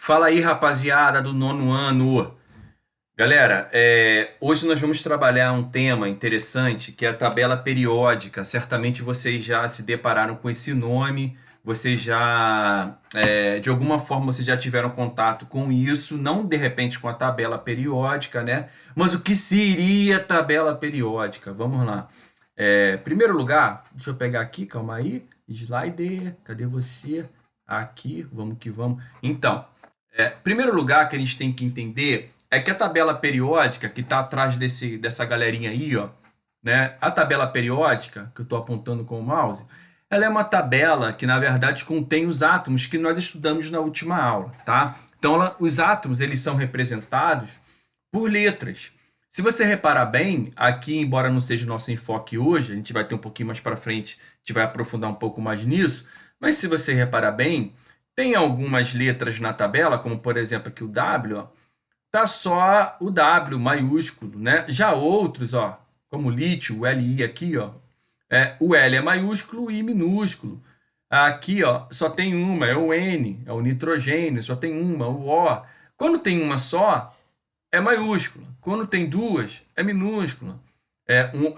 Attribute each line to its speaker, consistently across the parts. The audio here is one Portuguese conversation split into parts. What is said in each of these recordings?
Speaker 1: Fala aí, rapaziada do nono ano. Galera, hoje nós vamos trabalhar um tema interessante que é a tabela periódica. Certamente vocês já se depararam com esse nome, vocês já, de alguma forma, vocês já tiveram contato com isso, não de repente com a tabela periódica, né? Mas o que seria tabela periódica? Vamos lá. Primeiro lugar, deixa eu pegar aqui, calma aí. Slide, cadê você? Aqui, vamos que vamos. Então. Primeiro lugar que a gente tem que entender é que a tabela periódica que está atrás dessa galerinha aí, ó, né? A tabela periódica que eu estou apontando com o mouse, ela é uma tabela que na verdade contém os átomos que nós estudamos na última aula, tá? Então, os átomos eles são representados por letras. Se você reparar bem, aqui, embora não seja o nosso enfoque hoje, a gente vai ter um pouquinho mais para frente, a gente vai aprofundar um pouco mais nisso, mas se você reparar bem, tem algumas letras na tabela, como por exemplo aqui o W, ó, tá só o W maiúsculo, né? Já outros, ó, como o lítio, o LI aqui, ó, o L é maiúsculo, o I minúsculo. Aqui, ó, só tem uma, é o N, é o nitrogênio, só tem uma, o O. Quando tem uma só, é maiúscula. Quando tem duas, é minúscula.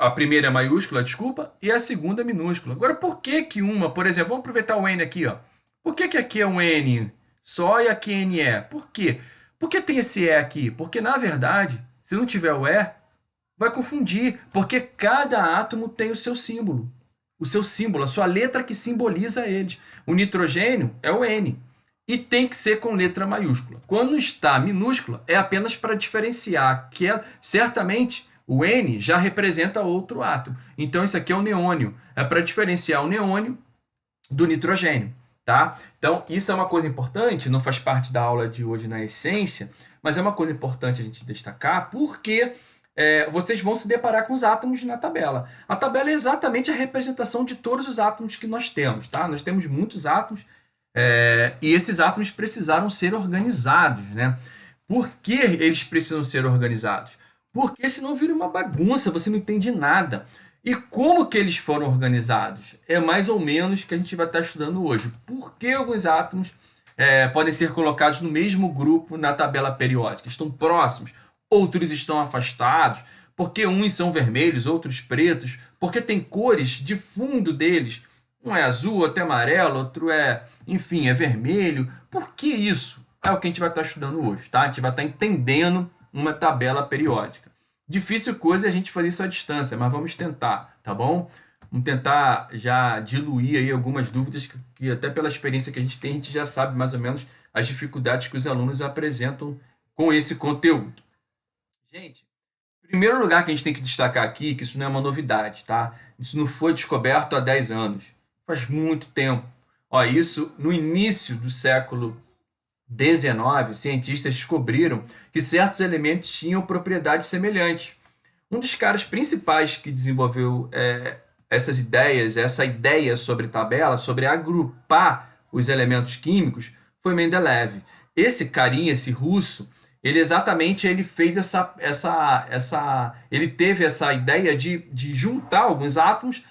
Speaker 1: A primeira é maiúscula, desculpa, e a segunda é minúscula. Agora, por que que uma, por exemplo, vamos aproveitar o N aqui, ó. Por que que aqui é um N só e aqui N é? Por quê? Por que tem esse E aqui? Porque, na verdade, se não tiver o E, vai confundir, porque cada átomo tem o seu símbolo. O seu símbolo, a sua letra que simboliza ele. O nitrogênio é o N. E tem que ser com letra maiúscula. Quando está minúscula, é apenas para diferenciar que certamente o N já representa outro átomo. Então, isso aqui é o neônio. É para diferenciar o neônio do nitrogênio. Tá? Então, isso é uma coisa importante, não faz parte da aula de hoje na essência, mas é uma coisa importante a gente destacar, porque vocês vão se deparar com os átomos na tabela. A tabela é exatamente a representação de todos os átomos que nós temos. Tá? Nós temos muitos átomos, e esses átomos precisaram ser organizados. Né? Por que eles precisam ser organizados? Porque senão vira uma bagunça, você não entende nada. E como que eles foram organizados? É mais ou menos que a gente vai estar estudando hoje. Por que alguns átomos podem ser colocados no mesmo grupo na tabela periódica? Estão próximos, outros estão afastados. Porque uns são vermelhos, outros pretos. Porque tem cores de fundo deles. Um é azul, outro é amarelo, outro enfim, é vermelho. Por que isso? É o que a gente vai estar estudando hoje, tá? A gente vai estar entendendo uma tabela periódica. Difícil coisa é a gente fazer isso à distância, mas vamos tentar, tá bom? Vamos tentar já diluir aí algumas dúvidas que até pela experiência que a gente tem, a gente já sabe mais ou menos as dificuldades que os alunos apresentam com esse conteúdo. Gente, primeiro lugar que a gente tem que destacar aqui, que isso não é uma novidade, tá? Isso não foi descoberto há 10 anos. Faz muito tempo. Ó, isso no início do século XIX, cientistas descobriram que certos elementos tinham propriedades semelhantes. Um dos caras principais que desenvolveu essas ideias, essa ideia sobre tabela, sobre agrupar os elementos químicos, foi Mendeleev. Esse carinha, esse russo, ele fez ele teve essa ideia de juntar alguns átomos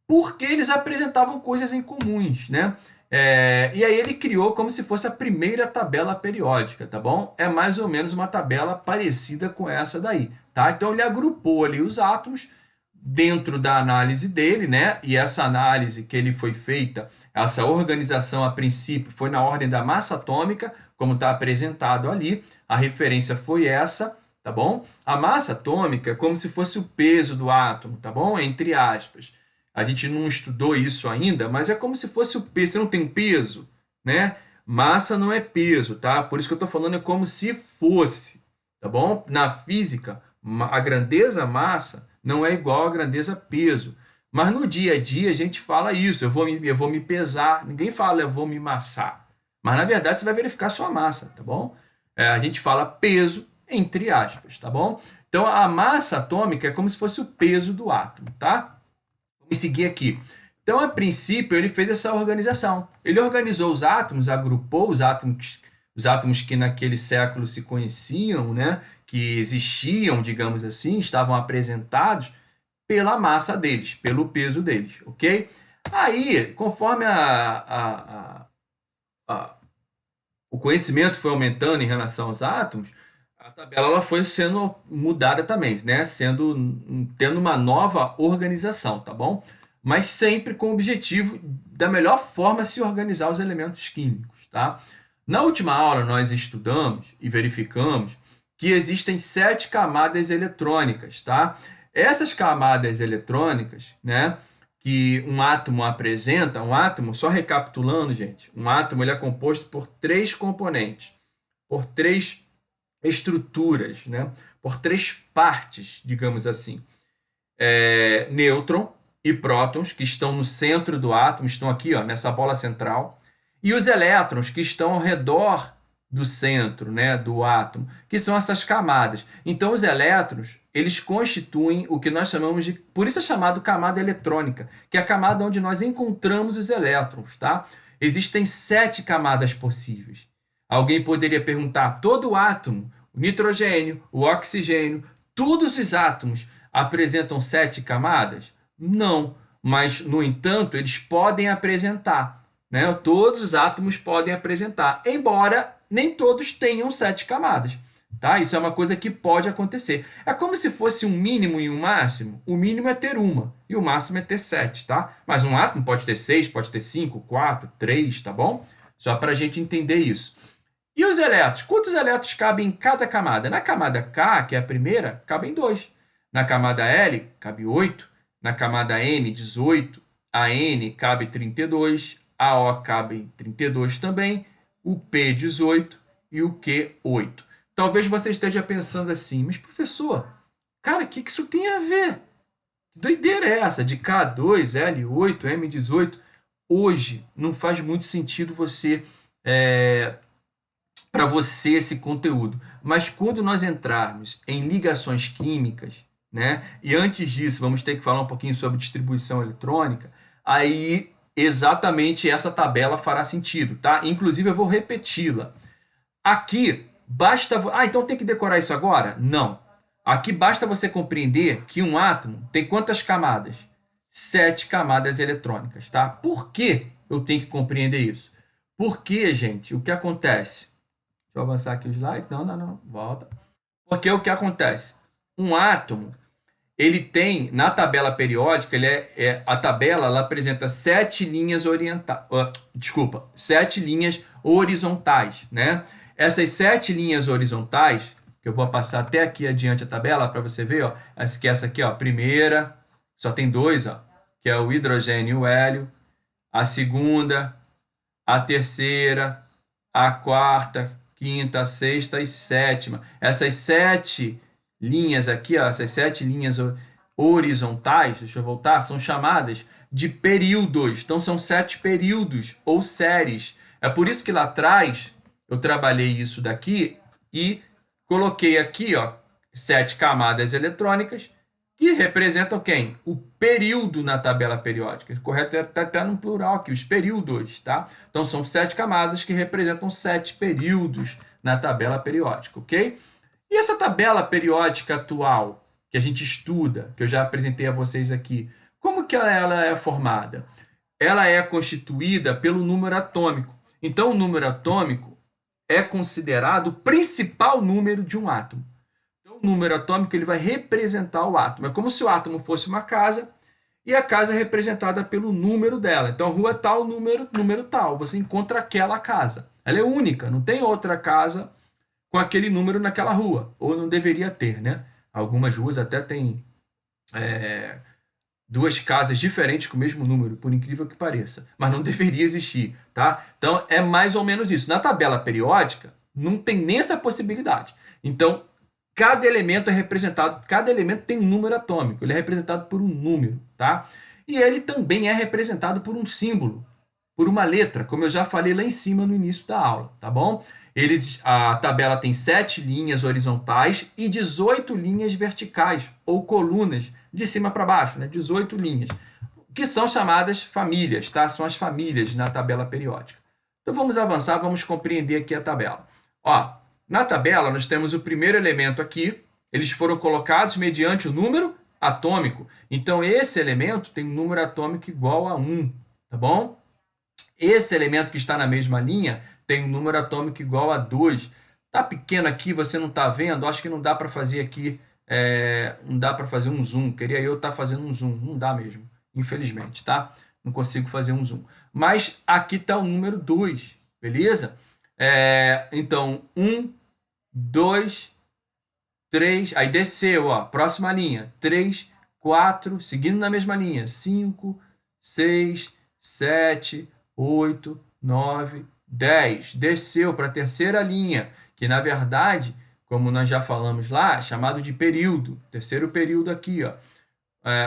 Speaker 1: porque eles apresentavam coisas em comuns, né? E aí ele criou como se fosse a primeira tabela periódica, tá bom? É mais ou menos uma tabela parecida com essa daí, tá? Então ele agrupou ali os átomos dentro da análise dele, né? E essa análise que ele foi feita, essa organização a princípio foi na ordem da massa atômica, como está apresentado ali. A referência foi essa, tá bom? A massa atômica é como se fosse o peso do átomo, tá bom? Entre aspas. A gente não estudou isso ainda, mas é como se fosse o peso. Você não tem peso, né? Massa não é peso, tá? Por isso que eu estou falando é como se fosse, tá bom? Na física, a grandeza massa não é igual à grandeza peso. Mas no dia a dia a gente fala isso, eu vou me pesar. Ninguém fala eu vou me massar. Mas na verdade você vai verificar sua massa, tá bom? A gente fala peso entre aspas, tá bom? Então a massa atômica é como se fosse o peso do átomo, tá? Vamos seguir aqui. Então, a princípio, ele fez essa organização. Ele organizou os átomos, agrupou os átomos que naquele século se conheciam, né? Que existiam, digamos assim, estavam apresentados pela massa deles, pelo peso deles, ok? Aí, conforme a o conhecimento foi aumentando em relação aos átomos, a tabela ela foi sendo mudada também, né? Tendo uma nova organização, tá bom? Mas sempre com o objetivo da melhor forma se organizar os elementos químicos, tá? Na última aula nós estudamos e verificamos que existem 7 camadas eletrônicas, tá? Essas camadas eletrônicas, né, que um átomo apresenta, um átomo, só recapitulando, gente, um átomo ele é composto por 3 componentes, por 3 estruturas, né, por 3 partes, digamos assim. Nêutron e prótons, que estão no centro do átomo, estão aqui, ó, nessa bola central, e os elétrons, que estão ao redor do centro, né, do átomo, que são essas camadas. Então, os elétrons, eles constituem o que nós chamamos de... Por isso é chamado camada eletrônica, que é a camada onde nós encontramos os elétrons, tá? Existem 7 camadas possíveis. Alguém poderia perguntar, todo átomo, o nitrogênio, o oxigênio, todos os átomos apresentam 7 camadas? Não, mas, no entanto, eles podem apresentar, né? Todos os átomos podem apresentar, embora nem todos tenham 7 camadas. Tá? Isso é uma coisa que pode acontecer. É como se fosse um mínimo e um máximo. O mínimo é ter uma e o máximo é ter 7, tá? Mas um átomo pode ter 6, pode ter 5, 4, 3, tá bom? Só para a gente entender isso. E os elétrons? Quantos elétrons cabem em cada camada? Na camada K, que é a primeira, cabem 2. Na camada L, cabe 8. Na camada M, 18. A N cabe 32. A O cabe 32 também. O P, 18. E o Q, 8. Talvez você esteja pensando assim, mas professor, cara, o que isso tem a ver? Que doideira é essa de K2, L8, M18? Hoje não faz muito sentido para você esse conteúdo. Mas quando nós entrarmos em ligações químicas, né? E antes disso, vamos ter que falar um pouquinho sobre distribuição eletrônica, aí exatamente essa tabela fará sentido, tá? Inclusive eu vou repeti-la. Aqui basta... então tem que decorar isso agora? Não. Aqui basta você compreender que um átomo tem quantas camadas? 7 camadas eletrônicas, tá? Por que eu tenho que compreender isso? Porque, gente, o que acontece? Deixa eu avançar aqui o slide. Não. Volta. Porque o que acontece? Um átomo, ele tem, na tabela periódica, a tabela ela apresenta 7 linhas linhas horizontais, né? Essas 7 linhas horizontais, que eu vou passar até aqui adiante a tabela para você ver, ó, essa aqui, ó, a primeira, só tem 2, ó, que é o hidrogênio e o hélio, a segunda, a terceira, a quarta, quinta, sexta e sétima. Essas 7 linhas aqui, ó, essas 7 linhas horizontais, deixa eu voltar, são chamadas de períodos. Então são 7 períodos ou séries. É por isso que lá atrás eu trabalhei isso daqui e coloquei aqui, ó, 7 camadas eletrônicas que representam quem? O período na tabela periódica. Correto é até no plural aqui, os períodos, tá? Então são 7 camadas que representam 7 períodos na tabela periódica, ok? E essa tabela periódica atual que a gente estuda, que eu já apresentei a vocês aqui, como que ela é formada? Ela é constituída pelo número atômico. Então o número atômico é considerado o principal número de um átomo. Então, o número atômico ele vai representar o átomo. É como se o átomo fosse uma casa e a casa é representada pelo número dela. Então, rua tal, número tal. Você encontra aquela casa. Ela é única, não tem outra casa com aquele número naquela rua. Ou não deveria ter, né? Algumas ruas até têm 2 casas diferentes com o mesmo número, por incrível que pareça. Mas não deveria existir, tá? Então, é mais ou menos isso. Na tabela periódica, não tem nem essa possibilidade. Então, cada elemento é representado, cada elemento tem um número atômico. Ele é representado por um número, tá? E ele também é representado por um símbolo, por uma letra, como eu já falei lá em cima no início da aula, tá bom? A tabela tem 7 linhas horizontais e 18 linhas verticais, ou colunas, de cima para baixo, né? 18 linhas, que são chamadas famílias, tá? São as famílias na tabela periódica. Então vamos avançar, vamos compreender aqui a tabela. Ó, na tabela nós temos o primeiro elemento aqui, eles foram colocados mediante o número atômico. Então esse elemento tem um número atômico igual a 1, tá bom? Esse elemento que está na mesma linha tem um número atômico igual a 2. Tá pequeno aqui, você não tá vendo? Acho que não dá para fazer aqui, não dá para fazer um zoom. Queria eu estar fazendo um zoom, não dá mesmo, infelizmente, tá? Não consigo fazer um zoom. Mas aqui tá o número 2, beleza? Então, 1, 2, 3, aí desceu, ó, próxima linha, 3, 4, seguindo na mesma linha, 5, 6, 7, 8, 9, 10. Desceu para a terceira linha, que na verdade, como nós já falamos lá, é chamado de período. Terceiro período aqui, ó.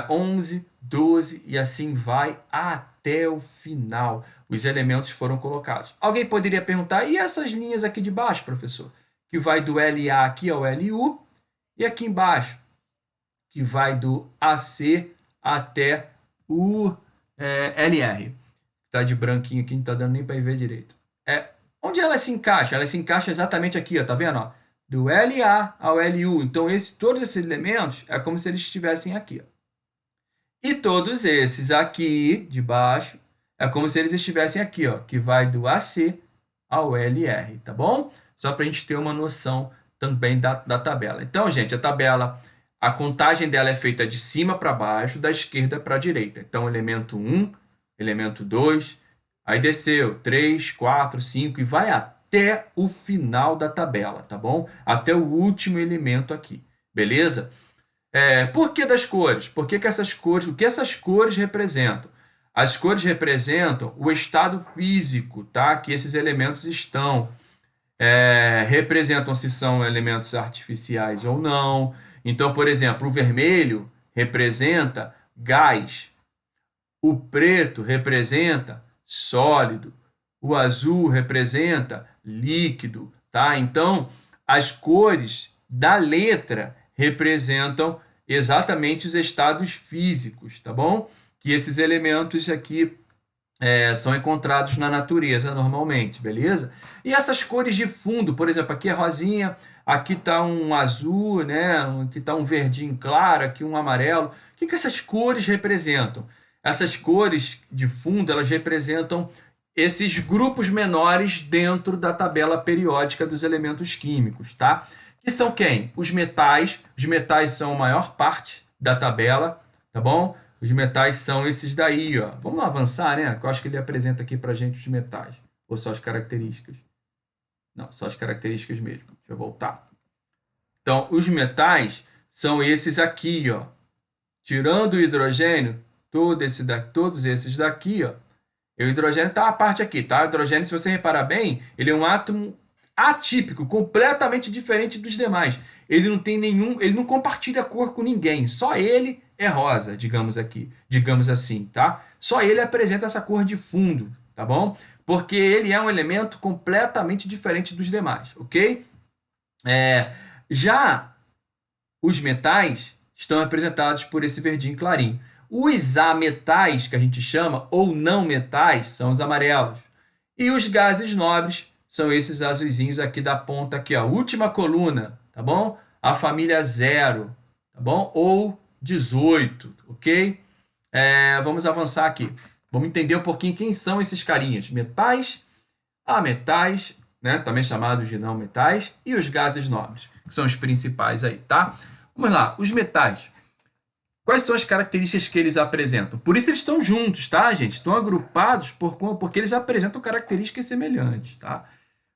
Speaker 1: 11, 12 e assim vai até o final. Os elementos foram colocados. Alguém poderia perguntar, e essas linhas aqui de baixo, professor? Que vai do LA aqui ao LU, e aqui embaixo, que vai do AC até o LR. Tá de branquinho aqui, não tá dando nem para ver direito. Onde ela se encaixa? Ela se encaixa exatamente aqui, ó, tá vendo? Ó? Do LA ao LU. Então, todos esses elementos é como se eles estivessem aqui. Ó. E todos esses aqui de baixo é como se eles estivessem aqui, ó, que vai do AC ao LR, tá bom? Só para a gente ter uma noção também da tabela. Então, gente, a tabela, a contagem dela é feita de cima para baixo, da esquerda para a direita. Então, elemento 1, elemento 2, aí desceu 3, 4, 5 e vai até o final da tabela, tá bom? Até o último elemento aqui, beleza? Por que das cores? Por que essas cores? O que essas cores representam? As cores representam o estado físico, tá? Que esses elementos estão. Representam se são elementos artificiais ou não. Então, por exemplo, o vermelho representa gás, o preto representa sólido, o azul representa líquido, tá? Então, as cores da letra representam exatamente os estados físicos, tá bom? Que esses elementos aqui são encontrados na natureza normalmente, beleza? E essas cores de fundo, por exemplo, aqui é rosinha, aqui está um azul, né? Aqui está um verdinho claro, aqui um amarelo. O que essas cores representam? Essas cores de fundo, elas representam esses grupos menores dentro da tabela periódica dos elementos químicos, tá? Que são quem? Os metais. Os metais são a maior parte da tabela, tá bom? Os metais são esses daí, ó. Vamos avançar, né? Eu acho que ele apresenta aqui pra gente os metais. Ou só as características? Não, só as características mesmo. Deixa eu voltar. Então, os metais são esses aqui, ó. Tirando o hidrogênio, todos esses daqui, ó. E o hidrogênio tá a parte aqui, tá? O hidrogênio, se você reparar bem, ele é um átomo atípico, completamente diferente dos demais. Ele não tem ele não compartilha cor com ninguém. Só ele é rosa, digamos assim, tá? Só ele apresenta essa cor de fundo, tá bom? Porque ele é um elemento completamente diferente dos demais, ok? Já os metais estão representados por esse verdinho clarinho. Os ametais, que a gente chama, ou não metais, são os amarelos. E os gases nobres são esses azulzinhos aqui da ponta, aqui, ó, última coluna, tá bom? A família 0, tá bom? Ou 18, ok? Vamos avançar aqui. Vamos entender um pouquinho quem são esses carinhas. Metais, ametais, né? Também chamados de não metais, e os gases nobres, que são os principais aí, tá? Vamos lá, os metais. Quais são as características que eles apresentam? Por isso eles estão juntos, tá, gente? Estão agrupados porque eles apresentam características semelhantes, tá?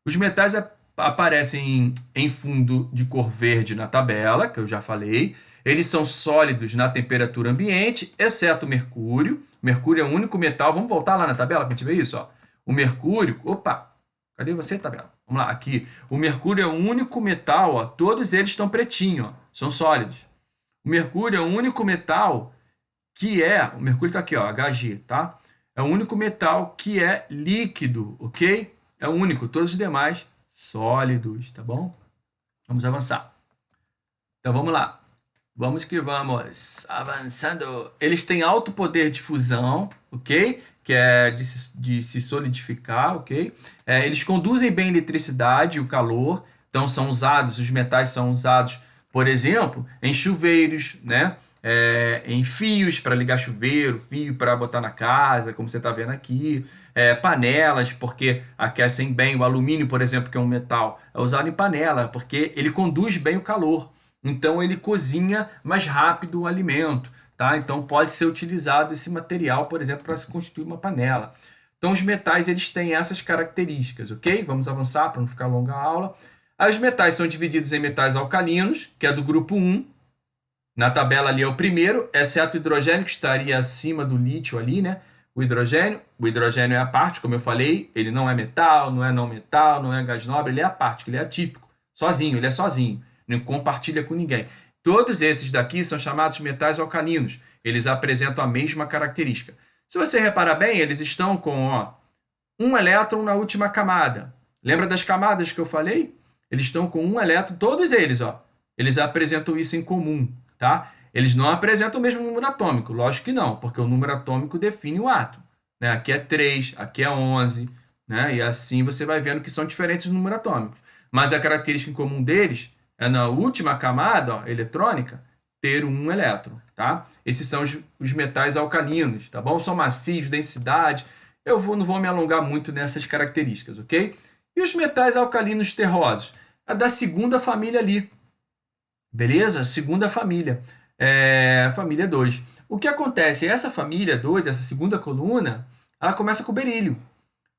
Speaker 1: Os metais aparecem em fundo de cor verde na tabela, que eu já falei. Eles são sólidos na temperatura ambiente, exceto o mercúrio. O mercúrio é o único metal. Vamos voltar lá na tabela para a gente ver isso, ó. O mercúrio... Opa! Cadê você, tabela? Vamos lá, aqui. O mercúrio é o único metal, ó. Todos eles estão pretinho, ó. São sólidos. O mercúrio é o único metal que o mercúrio está aqui, ó, Hg, tá? É o único metal que é líquido, ok? É o único, todos os demais sólidos, tá bom? Vamos avançar. Então vamos lá. Vamos que vamos. Avançando. Eles têm alto poder de fusão, ok? Que é de se solidificar, ok? Eles conduzem bem a eletricidade e o calor. Então os metais são usados, por exemplo, em chuveiros, né? em fios para ligar chuveiro, fio para botar na casa, como você está vendo aqui, panelas, porque aquecem bem. O alumínio, por exemplo, que é um metal, é usado em panela, porque ele conduz bem o calor. Então ele cozinha mais rápido o alimento, tá? Então pode ser utilizado esse material, por exemplo, para se constituir uma panela. Então os metais eles têm essas características, ok? Vamos avançar para não ficar longa a aula. Aí os metais são divididos em metais alcalinos, que é do grupo 1. Na tabela ali é o primeiro, exceto o hidrogênio, que estaria acima do lítio ali, né? O hidrogênio é a parte, como eu falei, ele não é metal, não metal, não é gás nobre, ele é a parte, ele é atípico, sozinho, ele é sozinho, não compartilha com ninguém. Todos esses daqui são chamados metais alcalinos, eles apresentam a mesma característica. Se você reparar bem, eles estão com um elétron na última camada. Lembra das camadas que eu falei? Eles estão com um elétron, todos eles, eles apresentam isso em comum, tá? Eles não apresentam o mesmo número atômico, lógico que não, porque o número atômico define o átomo, né? Aqui é 3, aqui é 11, né? E assim você vai vendo que são diferentes os números atômicos. Mas a característica em comum deles é na última camada, eletrônica, ter um elétron, tá? Esses são os metais alcalinos, tá bom? São macios, densidade. Não vou me alongar muito nessas características, ok? E os metais alcalinos terrosos? A da segunda família ali, beleza? Segunda família, família 2. O que acontece? Essa família 2, essa segunda coluna, ela começa com berílio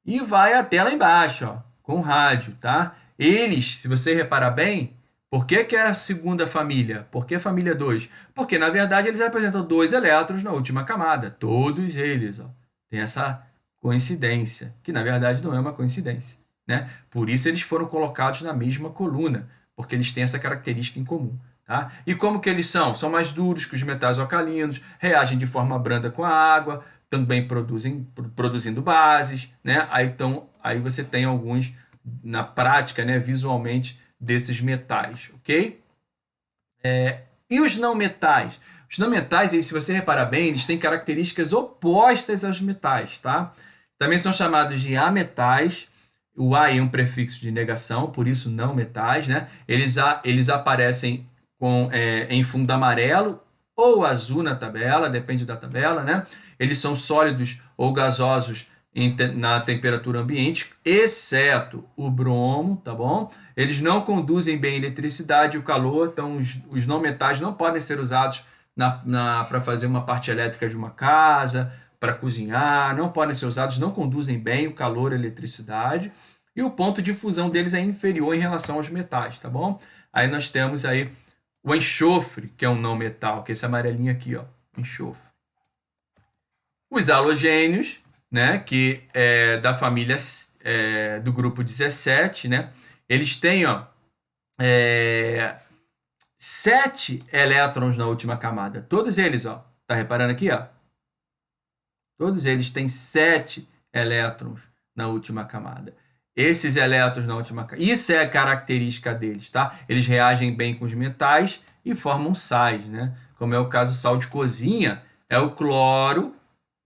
Speaker 1: e vai até lá embaixo, com rádio, tá? Eles, se você reparar bem, por que é a segunda família? Por que a família 2? Porque, na verdade, eles apresentam 2 elétrons na última camada. Todos eles, tem essa coincidência, que na verdade não é uma coincidência, né? Por isso eles foram colocados na mesma coluna, porque eles têm essa característica em comum. Tá? E como que eles são? São mais duros que os metais alcalinos, reagem de forma branda com a água, também produzindo bases, né? Aí você tem alguns na prática, né, visualmente, desses metais, ok? E os não metais? Os não metais, se você reparar bem, eles têm características opostas aos metais, tá? Também são chamados de ametais. O A é um prefixo de negação, por isso não metais, né? Eles aparecem em fundo amarelo ou azul na tabela, depende da tabela, né? Eles são sólidos ou gasosos na temperatura ambiente, exceto o bromo, tá bom? Eles não conduzem bem eletricidade e o calor, então os não metais não podem ser usados para fazer uma parte elétrica de uma casa, para cozinhar, não podem ser usados, não conduzem bem o calor e a eletricidade, e o ponto de fusão deles é inferior em relação aos metais, tá bom? Aí nós temos aí o enxofre, que é um não metal, que é esse amarelinho aqui, enxofre. Os halogênios, né, que é da família do grupo 17, né, eles têm 7 elétrons na última camada. Todos eles, tá reparando aqui, todos eles têm 7 elétrons na última camada. Esses elétrons na última camada, isso é a característica deles, tá? Eles reagem bem com os metais e formam sais, né? Como é o caso do sal de cozinha, é o cloro,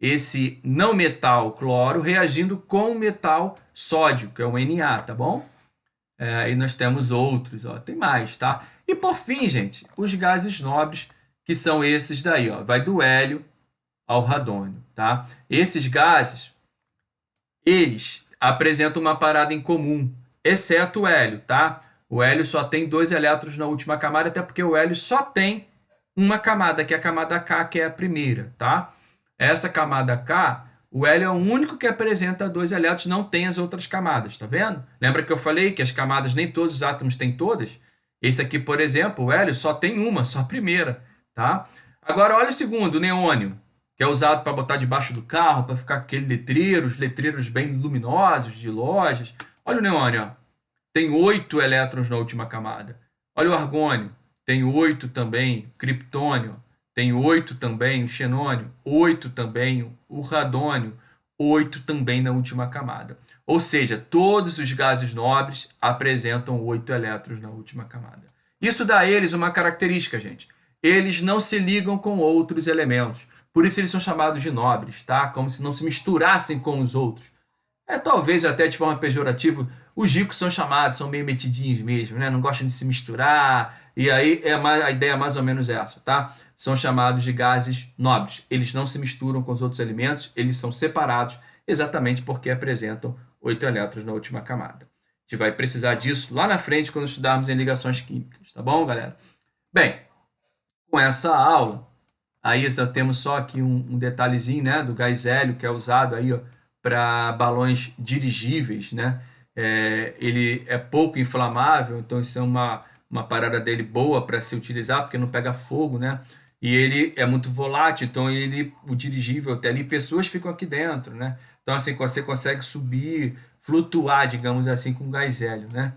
Speaker 1: esse não metal cloro, reagindo com o metal sódio, que é o Na, tá bom? Aí nós temos outros, tem mais, tá? E por fim, gente, os gases nobres, que são esses daí, vai do hélio ao radônio, tá? Esses gases, eles apresentam uma parada em comum, exceto o hélio, tá? O hélio só tem 2 elétrons na última camada, até porque o hélio só tem uma camada, que é a camada K, que é a primeira, tá? Essa camada K, o hélio é o único que apresenta 2 elétrons, não tem as outras camadas, tá vendo? Lembra que eu falei que as camadas, nem todos os átomos têm todas? Esse aqui, por exemplo, o hélio só tem uma, só a primeira, tá? Agora, olha o segundo, o neônio, que é usado para botar debaixo do carro, para ficar aqueles letreiros bem luminosos de lojas. Olha o neônio, tem 8 elétrons na última camada. Olha o argônio, tem 8 também. Criptônio, tem 8 também. O xenônio, 8 também. O radônio, 8 também na última camada. Ou seja, todos os gases nobres apresentam 8 elétrons na última camada. Isso dá a eles uma característica, gente. Eles não se ligam com outros elementos. Por isso eles são chamados de nobres, tá? Como se não se misturassem com os outros. Talvez até de forma pejorativa Os ricos são chamados, são meio metidinhos mesmo, né? Não gostam de se misturar. E aí a ideia é mais ou menos essa, tá? São chamados de gases nobres. Eles não se misturam com os outros elementos, eles são separados exatamente porque apresentam 8 elétrons na última camada. A gente vai precisar disso lá na frente quando estudarmos em ligações químicas, tá bom, galera? Bem, com essa aula, aí nós temos só aqui um detalhezinho, né, do gás hélio que é usado aí para balões dirigíveis, né? Ele é pouco inflamável, então isso é uma parada dele boa para se utilizar, porque não pega fogo, né? E ele é muito volátil, então o dirigível até ali, pessoas ficam aqui dentro, né? Então assim, você consegue subir, flutuar, digamos assim, com gás hélio, né?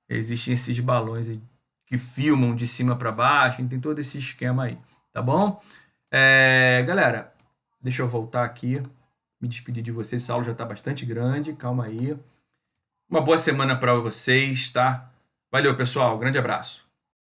Speaker 1: Existem esses balões aí que filmam de cima para baixo, tem todo esse esquema aí, tá bom? Galera, deixa eu voltar aqui, me despedir de vocês, essa aula já está bastante grande, calma aí. Uma boa semana para vocês, tá? Valeu, pessoal, grande abraço.